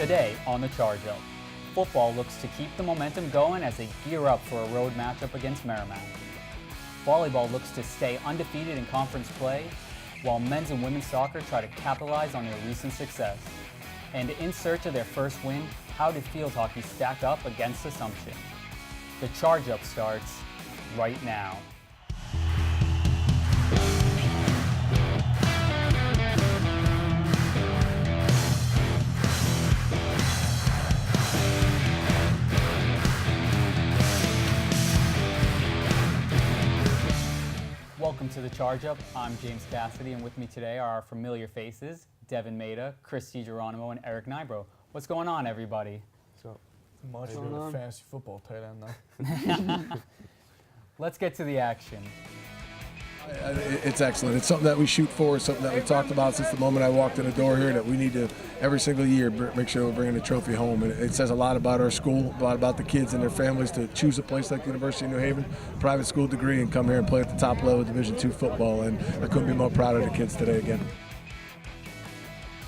Today on the Charge Up, football looks to keep the momentum going as they gear up for a road matchup against Merrimack. Volleyball looks to stay undefeated in conference play, while men's and women's soccer try to capitalize on their recent success. And in search of their first win, how did field hockey stack up against Assumption? The Charge Up starts right now. Welcome to the Charge Up. I'm James Cassidy, and with me today are our familiar faces, Devin Maida, Chris DiGeronimo, and Eric Nybro. What's going on, everybody? So much of a fantasy football tight end, though. Let's get to the action. It's excellent. It's something that we shoot for. It's something that we talked about since the moment I walked in the door here, that we need to, every single year, make sure we're bringing the trophy home. And it says a lot about our school, a lot about the kids and their families to choose a place like the University of New Haven, private school degree, and come here and play at the top level of Division II football. And I couldn't be more proud of the kids today again.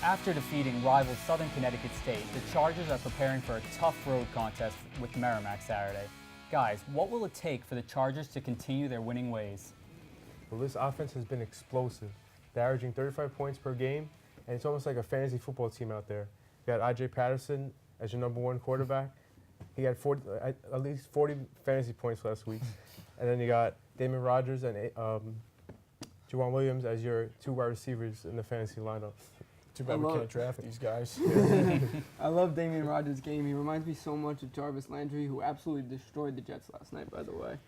After defeating rival Southern Connecticut State, the Chargers are preparing for a tough road contest with Merrimack Saturday. Guys, what will it take for the Chargers to continue their winning ways? Well, this offense has been explosive. They're averaging 35 points per game, and it's almost like a fantasy football team out there. You got I.J. Patterson as your #1 quarterback. He had at least 40 fantasy points last week. And then you got Damon Rogers and Juwan Williams as your 2 wide receivers in the fantasy lineup. Too bad we can't draft these guys. I love Damian Rogers' game. He reminds me so much of Jarvis Landry, who absolutely destroyed the Jets last night, by the way.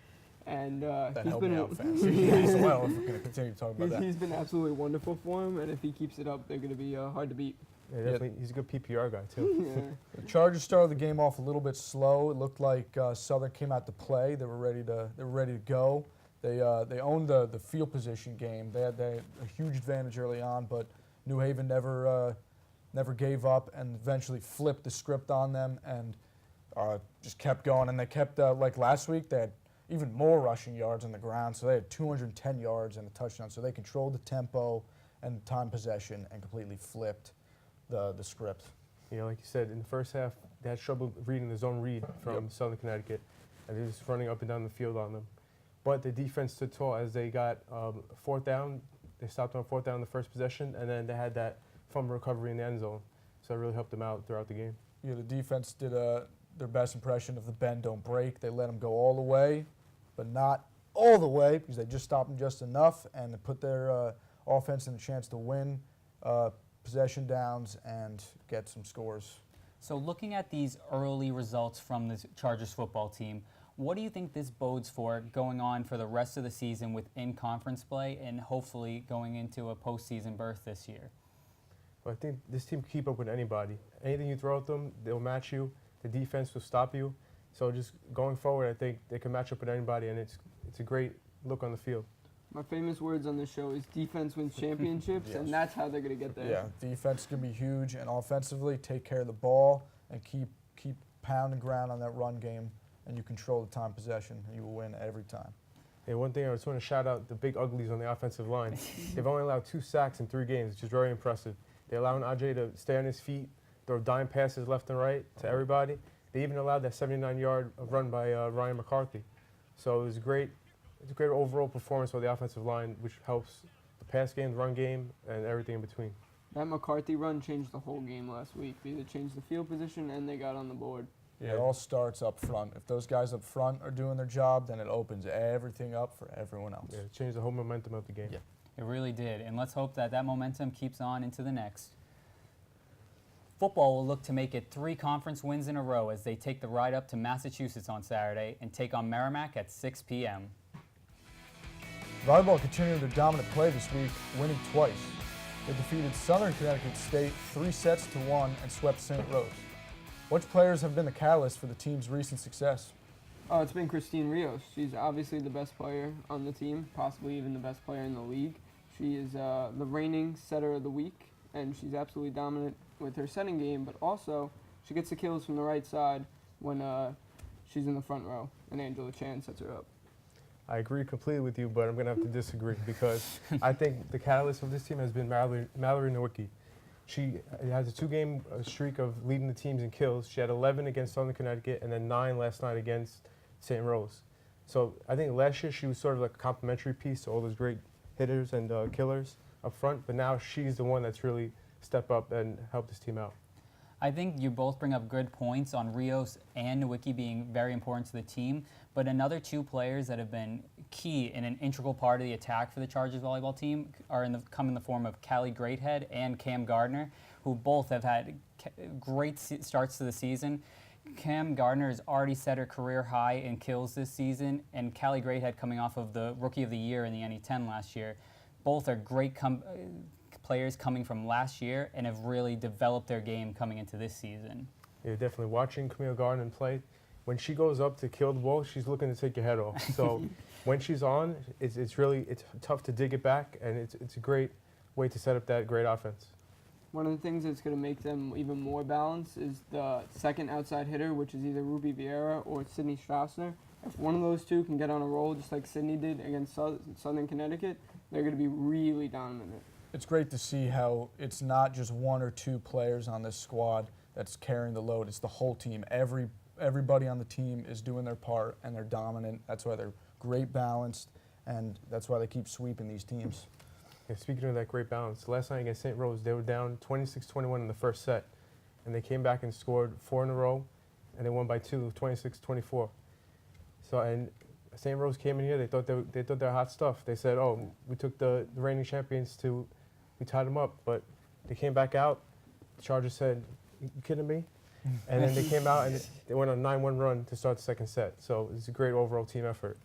And that he's helped been me out fantasy as well, if we're going to continue talking about that. He's been absolutely wonderful for him, and if he keeps it up, they're going to be hard to beat. Yeah, definitely. He's a good PPR guy, too. Yeah. The Chargers started the game off a little bit slow. It looked like Southern came out to play. They were ready to go. They owned the field position game. They had a huge advantage early on, but New Haven never gave up and eventually flipped the script on them and just kept going. And they kept, like last week, they had even more rushing yards on the ground. So they had 210 yards and a touchdown. So they controlled the tempo and time possession and completely flipped the script. You know, like you said, in the first half, they had trouble reading the zone read from Southern Connecticut, and they were just running up and down the field on them. But the defense stood tall as they got 4th down. They stopped on 4th down the first possession, and then they had that fumble recovery in the end zone. So it really helped them out throughout the game. Yeah, the defense did their best impression of the bend, don't break. They let them go all the way, but not all the way because they just stopped them just enough and put their offense in a chance to win possession downs and get some scores. So looking at these early results from the Chargers football team, what do you think this bodes for going on for the rest of the season with in-conference play and hopefully going into a postseason berth this year? Well, I think this team can keep up with anybody. Anything you throw at them, they'll match you. The defense will stop you. So just going forward, I think they can match up with anybody, and it's a great look on the field. My famous words on this show is defense wins championships, Yes. and that's how they're going to get there. Yeah, defense can be huge, and offensively, take care of the ball and keep pounding ground on that run game, and you control the time possession, and you will win every time. And one thing I just want to shout out the big uglies on the offensive line. They've only allowed 2 sacks in 3 games, which is very impressive. They're allowing Ajay to stay on his feet, throw dime passes left and right to everybody. They even allowed that 79-yard run by Ryan McCarthy. So it was great. It's a great overall performance by the offensive line, which helps the pass game, the run game, and everything in between. That McCarthy run changed the whole game last week. They either changed the field position and they got on the board. Yeah, it all starts up front. If those guys up front are doing their job, then it opens everything up for everyone else. Yeah, it changed the whole momentum of the game. Yeah. It really did, and let's hope that momentum keeps on into the next. Football will look to make it 3 conference wins in a row as they take the ride up to Massachusetts on Saturday and take on Merrimack at 6 p.m. Volleyball continued their dominant play this week, winning twice. They defeated Southern Connecticut State 3-1 and swept St. Rose. Which players have been the catalyst for the team's recent success? Oh, it's been Christine Rios. She's obviously the best player on the team, possibly even the best player in the league. She is the reigning setter of the week, and she's absolutely dominant with her setting game, but also she gets the kills from the right side when she's in the front row, and Angela Chan sets her up. I agree completely with you, but I'm going to have to disagree because I think the catalyst of this team has been Mallory Nowicki. She has a 2-game streak of leading the teams in kills. She had 11 against Southern Connecticut and then 9 last night against St. Rose. So I think last year she was sort of like a complimentary piece to all those great hitters and killers up front, but now she's the one that's really stepped up and helped this team out. I think you both bring up good points on Rios and Nowicki being very important to the team, but another 2 players that have been key and an integral part of the attack for the Chargers volleyball team come in the form of Callie Greathead and Cam Gardner, who both have had great starts to the season. Cam Gardner has already set her career high in kills this season, and Callie Greathead coming off of the Rookie of the Year in the NE10 last year. Both are great players coming from last year and have really developed their game coming into this season. Yeah, definitely. Watching Camille Gardner play, when she goes up to kill the ball, she's looking to take your head off. So when she's on, it's tough to dig it back, and it's a great way to set up that great offense. One of the things that's going to make them even more balanced is the second outside hitter, which is either Ruby Vieira or Sydney Strassner. If one of those two can get on a roll, just like Sydney did against Southern Connecticut, they're going to be really dominant. It's great to see how it's not just 1 or 2 players on this squad that's carrying the load. It's the whole team. Everybody on the team is doing their part, and they're dominant. That's why they're great balanced, and that's why they keep sweeping these teams. Yeah, speaking of that great balance, last night against St. Rose, they were down 26-21 in the first set, and they came back and scored 4 in a row, and they won by 2, 26-24. So, and St. Rose came in here, they thought they were hot stuff. They said, oh, we took the reigning champions we tied them up, but they came back out. The Chargers said, you kidding me? And then they came out and they went on a 9-1 run to start the second set. So it's a great overall team effort.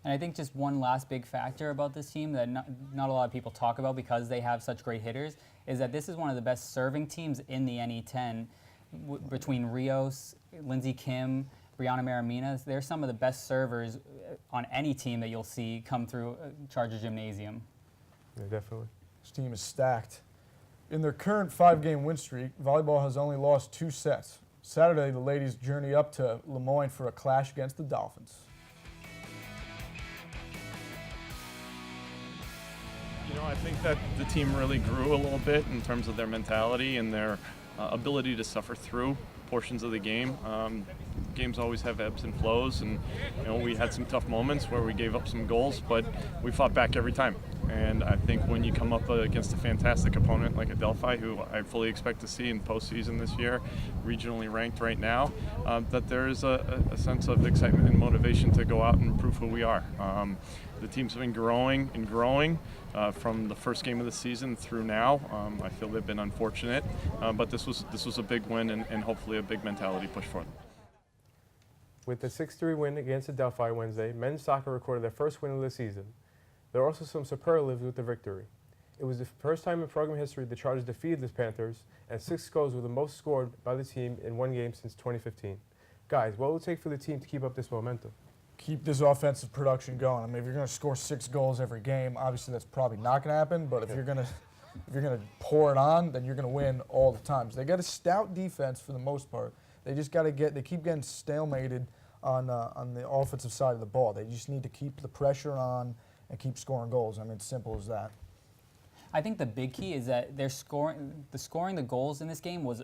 And I think just one last big factor about this team that not a lot of people talk about because they have such great hitters is that this is one of the best serving teams in the NE10 between Rios, Lindsey Kim, Brianna Maramina. They're some of the best servers on any team that you'll see come through Charger Gymnasium. Yeah, definitely. This team is stacked. In their current 5-game win streak, volleyball has only lost 2 sets. Saturday, the ladies journey up to Lemoyne for a clash against the Dolphins. You know, I think that the team really grew a little bit in terms of their mentality and their ability to suffer through portions of the game. Games always have ebbs and flows, and we had some tough moments where we gave up some goals, but we fought back every time. And I think when you come up against a fantastic opponent like Adelphi, who I fully expect to see in postseason this year, regionally ranked right now, that there is a sense of excitement and motivation to go out and prove who we are. The team's been growing and growing from the first game of the season through now. I feel they've been unfortunate, but this was a big win and hopefully a big mentality push for them. With the 6-3 win against Adelphi Wednesday, men's soccer recorded their first win of the season. There are also some superlatives with the victory. It was the first time in program history the Chargers defeated the Panthers, and 6 goals were the most scored by the team in one game since 2015. Guys, what will it take for the team to keep up this momentum? Keep this offensive production going. I mean, if you're going to score 6 goals every game, obviously that's probably not going to happen. But if you're going to pour it on, then you're going to win all the time. So they got a stout defense for the most part. They just got to they keep getting stalemated on the offensive side of the ball. They just need to keep the pressure on and keep scoring goals. I mean, it's simple as that. I think the big key is that scoring the goals in this game was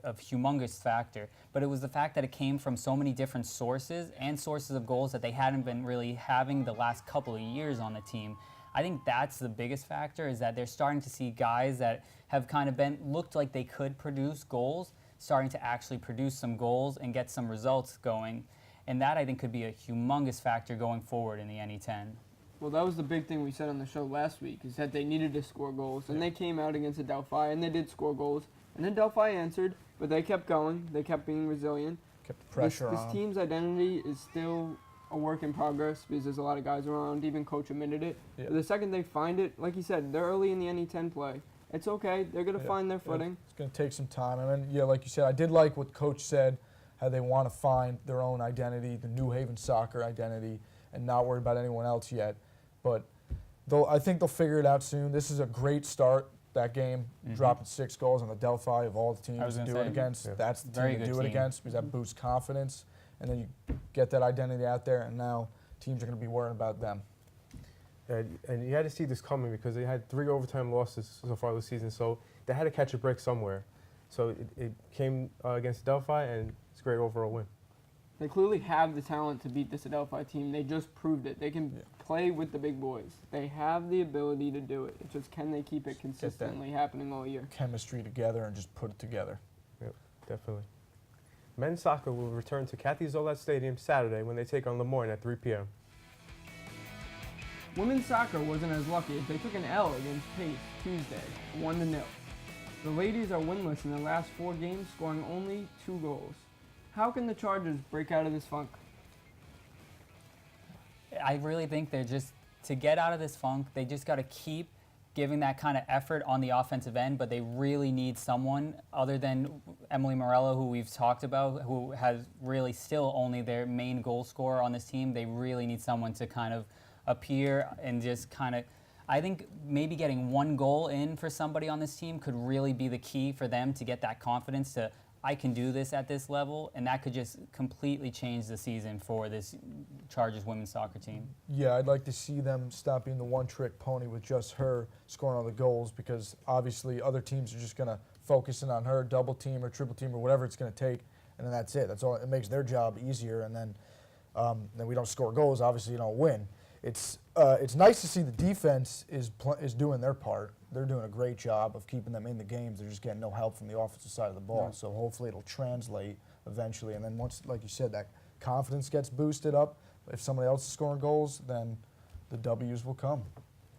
a humongous factor, but it was the fact that it came from so many different sources and sources of goals that they hadn't been really having the last couple of years on the team. I think that's the biggest factor, is that they're starting to see guys that have kind of looked like they could produce goals, starting to actually produce some goals and get some results going. And that, I think, could be a humongous factor going forward in the NE10. Well, that was the big thing we said on the show last week, is that they needed to score goals. And they came out against Adelphi, and they did score goals. And Adelphi answered, but they kept going. They kept being resilient. Kept the pressure on. This team's identity is still a work in progress because there's a lot of guys around. Even Coach admitted it. Yeah. But the second they find it, like you said, they're early in the NE10 play. It's okay. They're going to find their footing. It's going to take some time. I mean, yeah, like you said, I did like what Coach said, how they want to find their own identity, the New Haven soccer identity, and not worry about anyone else yet. But I think they'll figure it out soon. This is a great start, that game, dropping 6 goals on the Delphi of all the teams to do it against. Yeah. That's the team to do it against because that boosts confidence. And then you get that identity out there, and now teams are going to be worrying about them. And you had to see this coming because they had 3 overtime losses so far this season. So they had to catch a break somewhere. So it came against Delphi, and it's a great overall win. They clearly have the talent to beat this Adelphi team. They just proved it. They can play with the big boys. They have the ability to do it. It's just, can they keep it consistently happening all year? Chemistry together and just put it together. Yep, definitely. Men's soccer will return to Kathy Zollat Stadium Saturday when they take on Lemoyne at 3 p.m. Women's soccer wasn't as lucky as they took an L against Pace Tuesday, 1-0. The ladies are winless in their last 4 games, scoring only 2 goals. How can the Chargers break out of this funk? I really think they're just, to get out of this funk, they just got to keep giving that kind of effort on the offensive end, but they really need someone other than Emily Morello, who we've talked about, who has really still only their main goal scorer on this team. They really need someone to kind of appear and just kind of, I think maybe getting 1 goal in for somebody on this team could really be the key for them to get that confidence to, I can do this at this level, and that could just completely change the season for this Chargers women's soccer team. Yeah, I'd like to see them stop being the one-trick pony with just her scoring all the goals, because obviously other teams are just going to focus in on her, double team or triple team or whatever it's going to take, and then that's it. That's all. It makes their job easier, and then we don't score goals. Obviously, you don't win. It's nice to see the defense is doing their part. They're doing a great job of keeping them in the games. They're just getting no help from the offensive side of the ball. So hopefully it'll translate eventually. And then once, like you said, that confidence gets boosted up, if somebody else is scoring goals, then the W's will come.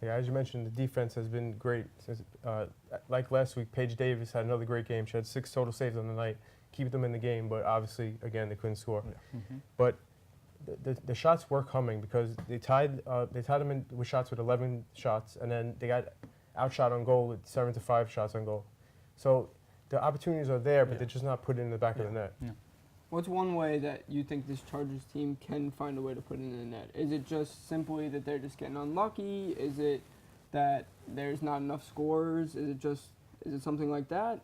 Yeah, as you mentioned, the defense has been great. Since, like last week, Paige Davis had another great game. She had 6 total saves on the night, keep them in the game, but obviously, again, they couldn't score. Yeah. Mm-hmm. But the shots were coming because they tied them in with shots with 11 shots, and then they got outshot on goal with 7-5 shots on goal. So the opportunities are there, but they're just not put in the back of the net. Yeah. What's one way that you think this Chargers team can find a way to put it in the net? Is it just simply that they're just getting unlucky? Is it that there's not enough scorers? Is it something like that?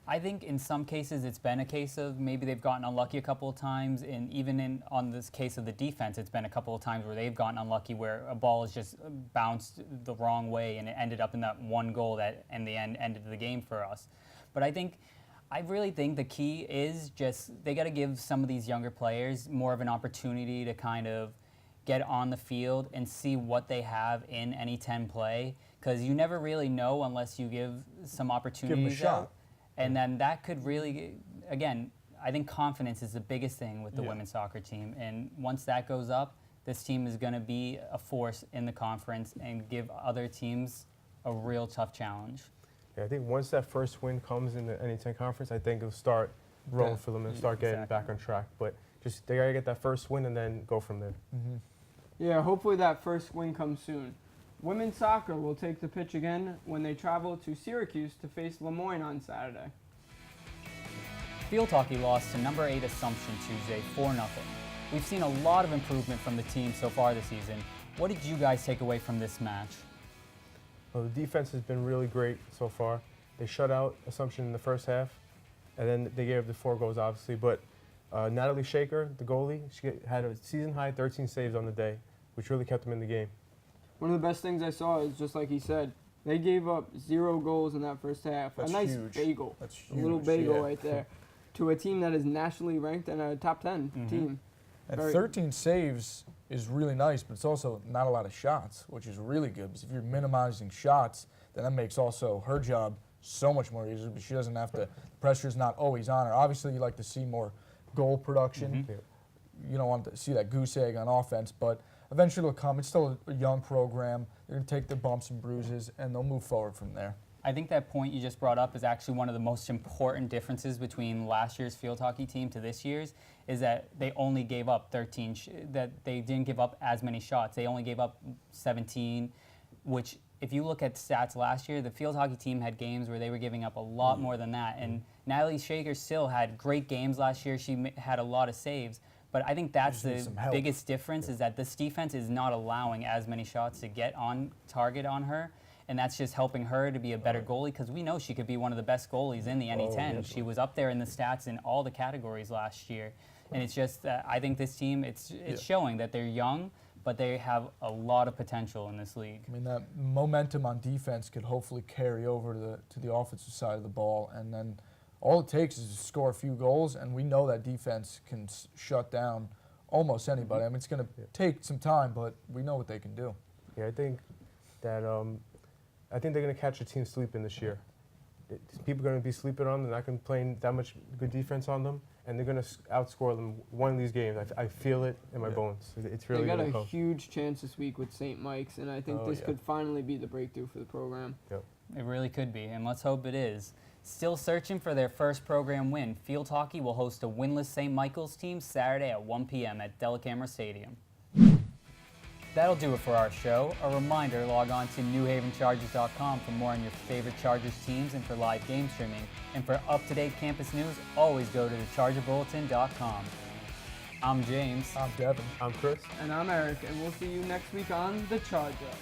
I think in some cases it's been a case of maybe they've gotten unlucky a couple of times, and even on this case of the defense, it's been a couple of times where they've gotten unlucky where a ball has just bounced the wrong way and it ended up in that 1 goal that in the end ended the game for us. But I really think the key is just they got to give some of these younger players more of an opportunity to kind of get on the field and see what they have in any 10 play, because you never really know unless you give some opportunities. Give them a shot. And then that could really, again, I think confidence is the biggest thing with the women's soccer team. And once that goes up, this team is going to be a force in the conference and give other teams a real tough challenge. Yeah, I think once that first win comes in the NA10 conference, I think it'll start rolling for them and start getting back on track. But just they got to get that first win and then go from there. Mm-hmm. Yeah, hopefully that first win comes soon. Women's soccer will take the pitch again when they travel to Syracuse to face Lemoyne on Saturday. Field hockey lost to number 8 Assumption Tuesday 4-0. We've seen a lot of improvement from the team so far this season. What did you guys take away from this match? Well, the defense has been really great so far. They shut out Assumption in the first half, and then they gave the 4 goals, obviously. But Natalie Shaker, the goalie, she had a season-high 13 saves on the day, which really kept them in the game. One of the best things I saw is, just like he said, they gave up 0 goals in that first half. That's a nice huge. bagel. That's A little huge, bagel yeah. right there. To a team that is nationally ranked and a top 10 team. And Very- 13 saves is really nice, but it's also not a lot of shots, which is really good. Because if you're minimizing shots, then that makes also her job so much more easier. But she doesn't have to. The pressure's not always on her. Obviously, you like to see more goal production. You don't want to see that goose egg on offense, but eventually it'll come. It's still a young program. They're going to take the bumps and bruises, and they'll move forward from there. I think that point you just brought up is actually one of the most important differences between last year's field hockey team to this year's, is that they only gave up 13, that they didn't give up as many shots. They only gave up 17, which if you look at stats last year, the field hockey team had games where they were giving up a lot more than that. And Natalie Shaker still had great games last year. She had a lot of saves. But I think that's the biggest difference, is that this defense is not allowing as many shots to get on target on her. And that's just helping her to be a better goalie, because we know she could be one of the best goalies in the NE10. She was up there in the stats in all the categories last year. And it's just, I think this team, it's showing that they're young, but they have a lot of potential in this league. I mean, that momentum on defense could hopefully carry over to the offensive side of the ball, and then all it takes is to score a few goals, and we know that defense can shut down almost anybody. I mean, it's going to take some time, but we know what they can do. Yeah, I think that I think they're going to catch a team sleeping this year. People are going to be sleeping on them. They're not going to be playing that much good defense on them, and they're going to outscore them one of these games. I feel it in my bones. It's really They got going to a come. huge chance this week with St. Mike's, and I think this could finally be the breakthrough for the program. Yep. It really could be, and let's hope it is. Still searching for their first program win, Field Hockey will host a winless St. Michael's team Saturday at 1 p.m. at Delacamera Stadium. That'll do it for our show. A reminder, log on to NewHavenChargers.com for more on your favorite Chargers teams and for live game streaming. And for up-to-date campus news, always go to thechargerbulletin.com. I'm James. I'm Devin. I'm Chris. And I'm Eric, and we'll see you next week on The Charge Up.